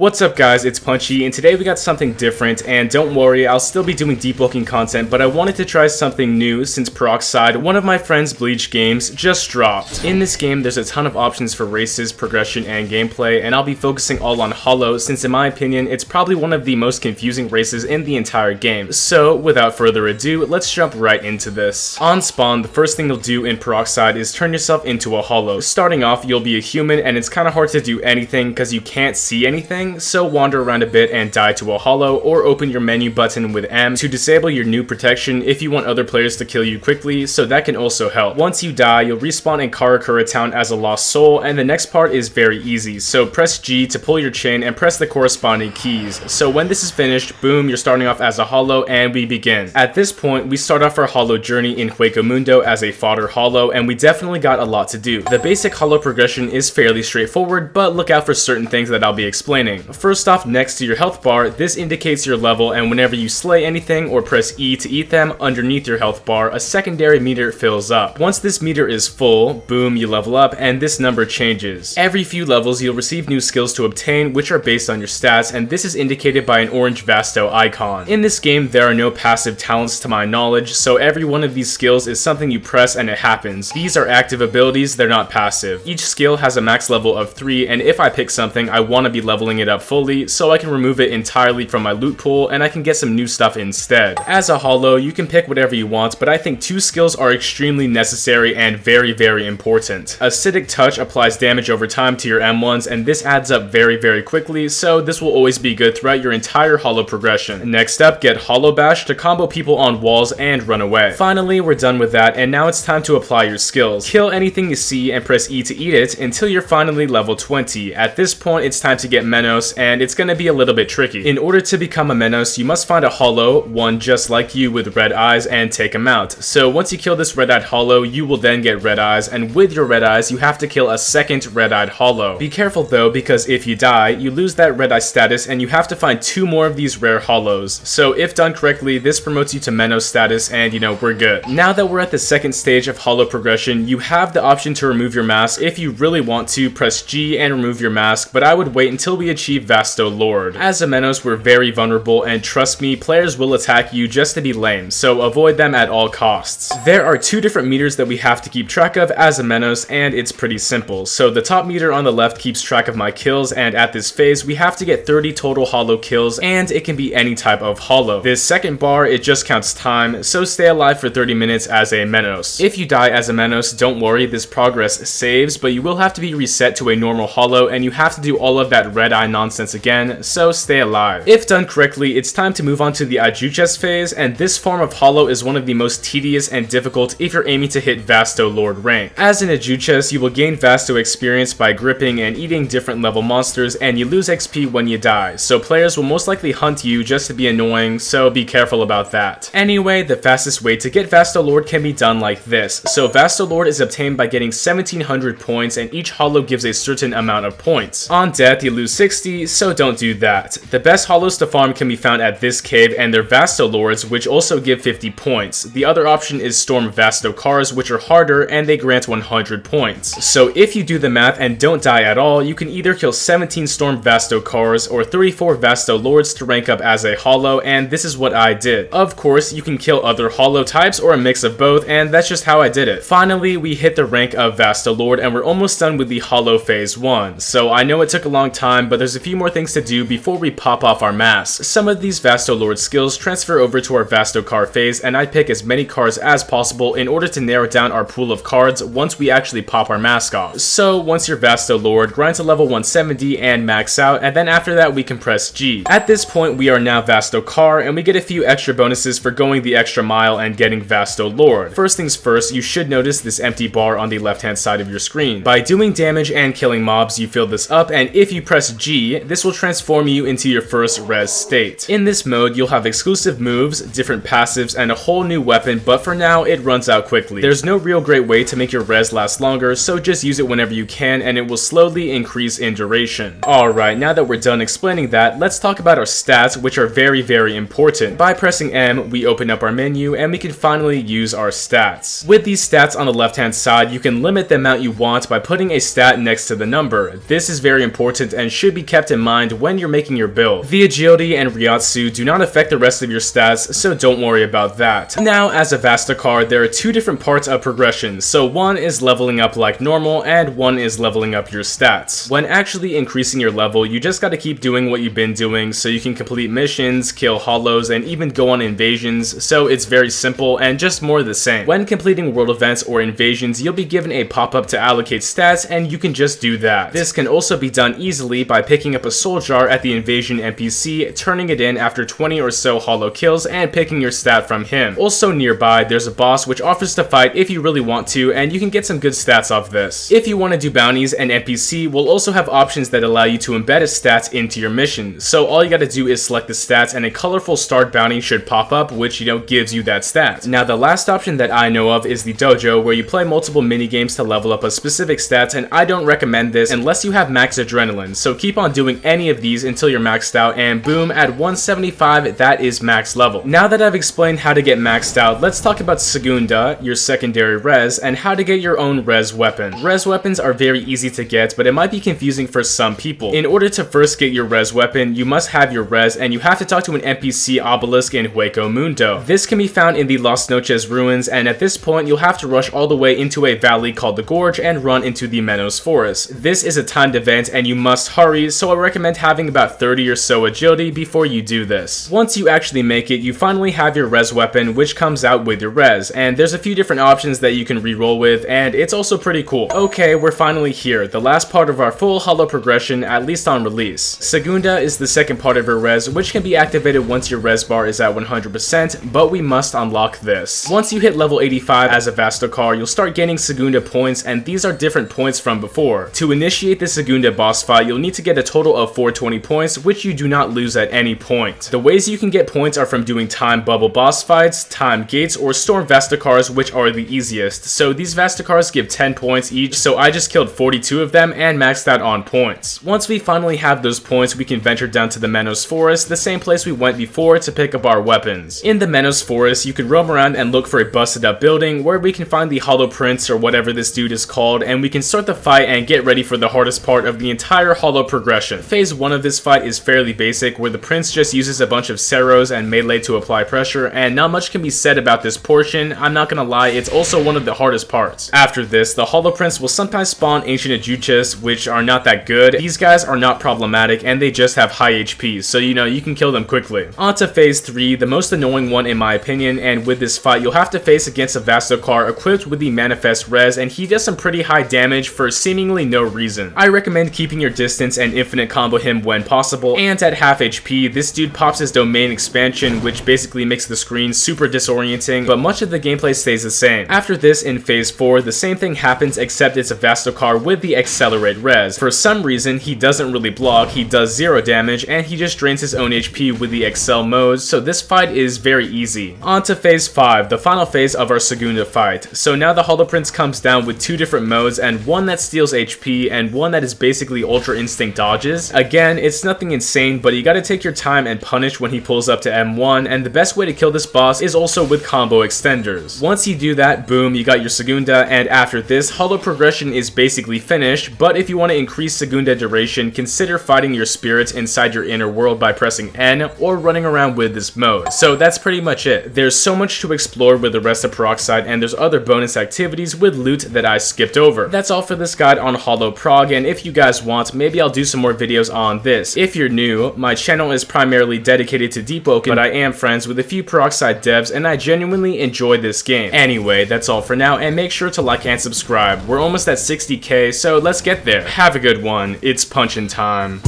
What's up guys, it's Punchy, and today we got something different, and don't worry, I'll still be doing deep looking content, but I wanted to try something new since Peroxide, one of my friend's Bleach games, just dropped. In this game, there's a ton of options for races, progression, and gameplay, and I'll be focusing all on Hollow since in my opinion, it's probably one of the most confusing races in the entire game. So, without further ado, let's jump right into this. On spawn, the first thing you'll do in Peroxide is turn yourself into a Hollow. Starting off, you'll be a human, and it's kinda hard to do anything because you can't see anything. So wander around a bit and die to a Hollow, or open your menu button with M to disable your new protection if you want other players to kill you quickly, so that can also help. Once you die, you'll respawn in Karakura Town as a lost soul, and the next part is very easy, so press G to pull your chain and press the corresponding keys. So when this is finished, boom, you're starting off as a Hollow, and we begin. At this point, we start off our Hollow journey in Huecomundo as a fodder Hollow, and we definitely got a lot to do. The basic Hollow progression is fairly straightforward, but look out for certain things that I'll be explaining. First off, next to your health bar, this indicates your level, and whenever you slay anything or press E to eat them, underneath your health bar, a secondary meter fills up. Once this meter is full, boom, you level up, and this number changes. Every few levels, you'll receive new skills to obtain, which are based on your stats, and this is indicated by an orange Vasto icon. In this game, there are no passive talents to my knowledge, so every one of these skills is something you press and it happens. These are active abilities, they're not passive. Each skill has a max level of 3, and if I pick something, I want to be leveling it up fully, so I can remove it entirely from my loot pool and I can get some new stuff instead. As a Hollow, you can pick whatever you want, but I think 2 skills are extremely necessary and very important. Acidic Touch applies damage over time to your M1s, and this adds up very quickly, so this will always be good throughout your entire Hollow progression. Next up, get Hollow Bash to combo people on walls and run away. Finally, we're done with that, and now it's time to apply your skills. Kill anything you see and press E to eat it until you're finally level 20. At this point, it's time to get Menos, and it's gonna be a little bit tricky. In order to become a Menos, you must find a Hollow, one just like you with red eyes, and take him out. So once you kill this red-eyed Hollow, you will then get red eyes, and with your red eyes, you have to kill a second red-eyed Hollow. Be careful though, because if you die, you lose that red eye status, and you have to find 2 more of these rare Hollows. So if done correctly, this promotes you to Menos status, and you know, we're good. Now that we're at the second stage of Hollow progression, you have the option to remove your mask. If you really want to, press G and remove your mask, but I would wait until we achieve Vasto Lorde. As a Menos, we're very vulnerable, and trust me, players will attack you just to be lame, so avoid them at all costs. There are 2 different meters that we have to keep track of as a Menos, and it's pretty simple. So the top meter on the left keeps track of my kills, and at this phase, we have to get 30 total Hollow kills, and it can be any type of Hollow. This second bar, it just counts time, so stay alive for 30 minutes as a Menos. If you die as a Menos, don't worry, this progress saves, but you will have to be reset to a normal Hollow, and you have to do all of that red eye nonsense again, so stay alive. If done correctly, it's time to move on to the Adjuchas phase, and this form of Hollow is one of the most tedious and difficult if you're aiming to hit Vasto Lorde rank. As an Adjuchas, you will gain Vasto experience by gripping and eating different level monsters, and you lose XP when you die, so players will most likely hunt you just to be annoying, so be careful about that. Anyway, the fastest way to get Vasto Lorde can be done like this. So Vasto Lorde is obtained by getting 1700 points, and each Hollow gives a certain amount of points. On death, you lose 60, so don't do that. The best Hollows to farm can be found at this cave, and they're Vasto Lords, which also give 50 points. The other option is Storm Vastocars, which are harder, and they grant 100 points. So if you do the math and don't die at all, you can either kill 17 Storm Vastocars or 34 Vasto Lords to rank up as a Hollow, and this is what I did. Of course, you can kill other Hollow types or a mix of both, and that's just how I did it. Finally, we hit the rank of Vasto Lorde, and we're almost done with the Hollow phase 1. So I know it took a long time, but there's a few more things to do before we pop off our masks. Some of these Vasto Lorde skills transfer over to our Vastocar phase, and I pick as many cards as possible in order to narrow down our pool of cards once we actually pop our mask off. So once you're Vasto Lorde, grind to level 170 and max out, and then after that we can press G. At this point we are now Vastocar, and we get a few extra bonuses for going the extra mile and getting Vasto Lorde. First things first, you should notice this empty bar on the left hand side of your screen. By doing damage and killing mobs, you fill this up, and if you press G, this will transform you into your first res state. In this mode, you'll have exclusive moves, different passives, and a whole new weapon, but for now, it runs out quickly. There's no real great way to make your res last longer, so just use it whenever you can, and it will slowly increase in duration. Alright, now that we're done explaining that, let's talk about our stats, which are very important. By pressing M, we open up our menu, and we can finally use our stats. With these stats on the left hand side, you can limit the amount you want by putting a stat next to the number. This is very important and should be kept in mind when you're making your build. The agility and Ryatsu do not affect the rest of your stats, so don't worry about that. Now, as a Vastocar, there are two different parts of progression, so one is leveling up like normal, and one is leveling up your stats. When actually increasing your level, you just gotta keep doing what you've been doing so you can complete missions, kill hollows, and even go on invasions, so it's very simple and just more the same. When completing world events or invasions, you'll be given a pop-up to allocate stats, and you can just do that. This can also be done easily by picking up a soul jar at the invasion NPC, turning it in after 20 or so hollow kills, and picking your stat from him. Also nearby, there's a boss which offers to fight if you really want to, and you can get some good stats off this. If you want to do bounties, an NPC will also have options that allow you to embed his stats into your mission. So all you gotta do is select the stats, and a colorful start bounty should pop up, which gives you that stat. Now the last option that I know of is the dojo, where you play multiple mini games to level up a specific stats, and I don't recommend this unless you have max adrenaline. So keep on doing any of these until you're maxed out, and boom, at 175, that is max level. Now that I've explained how to get maxed out, let's talk about Segunda, your secondary res, and how to get your own res weapon. Res weapons are very easy to get, but it might be confusing for some people. In order to first get your res weapon, you must have your res, and you have to talk to an NPC obelisk in Hueco Mundo. This can be found in the Las Noches ruins, and at this point, you'll have to rush all the way into a valley called the Gorge and run into the Menos forest. This is a timed event, and you must hurry, so I recommend having about 30 or so agility before you do this. Once you actually make it, you finally have your res weapon, which comes out with your res, and there's a few different options that you can reroll with, and it's also pretty cool. Okay, we're finally here, the last part of our full hollow progression, at least on release. Segunda is the second part of your res, which can be activated once your res bar is at 100%, but we must unlock this. Once you hit level 85 as a Vastocar, you'll start gaining Segunda points, and these are different points from before. To initiate the Segunda boss fight, you'll need to get a total of 420 points, which you do not lose at any point. The ways you can get points are from doing time bubble boss fights, time gates, or storm Vastocars, which are the easiest. So these Vastocars give 10 points each, so I just killed 42 of them and maxed out on points. Once we finally have those points, we can venture down to the Menos forest, the same place we went before, to pick up our weapons. In the Menos forest, you can roam around and look for a busted up building where we can find the Hollow Prince, or whatever this dude is called, and we can start the fight and get ready for the hardest part of the entire hollow progression. Phase 1 of this fight is fairly basic, where the prince just uses a bunch of Ceros and melee to apply pressure, and not much can be said about this portion. I'm not gonna lie, it's also one of the hardest parts. After this, the Hollow Prince will sometimes spawn ancient Adjuchas, which are not that good. These guys are not problematic, and they just have high HP, so you can kill them quickly. On to phase 3, the most annoying one in my opinion, and with this fight, you'll have to face against a Vastocar equipped with the Manifest Res, and he does some pretty high damage for seemingly no reason. I recommend keeping your distance and infinite combo him when possible, and at half HP, this dude pops his domain expansion, which basically makes the screen super disorienting, but much of the gameplay stays the same. After this, in phase 4, the same thing happens, except it's a Vastocar with the Accelerate Res. For some reason, he doesn't really block, he does 0 damage, and he just drains his own HP with the Excel mode, so this fight is very easy. On to phase 5, the final phase of our Segunda fight. So now the Hollow Prince comes down with 2 different modes, and one that steals HP, and one that is basically Ultra Instinct dodges. Again, it's nothing insane, but you gotta take your time and punish when he pulls up to M1, and the best way to kill this boss is also with combo extenders. Once you do that, boom, you got your Segunda, and after this, hollow progression is basically finished, but if you want to increase Segunda duration, consider fighting your spirits inside your inner world by pressing N, or running around with this mode. So that's pretty much it. There's so much to explore with the rest of Peroxide, and there's other bonus activities with loot that I skipped over. That's all for this guide on Hollow Prog, and if you guys want, maybe I'll do some more videos on this. If you're new, my channel is primarily dedicated to Deepwoken, but I am friends with a few Peroxide devs, and I genuinely enjoy this game. Anyway, that's all for now, and make sure to like and subscribe. We're almost at 60K, so let's get there. Have a good one. It's punchin' time.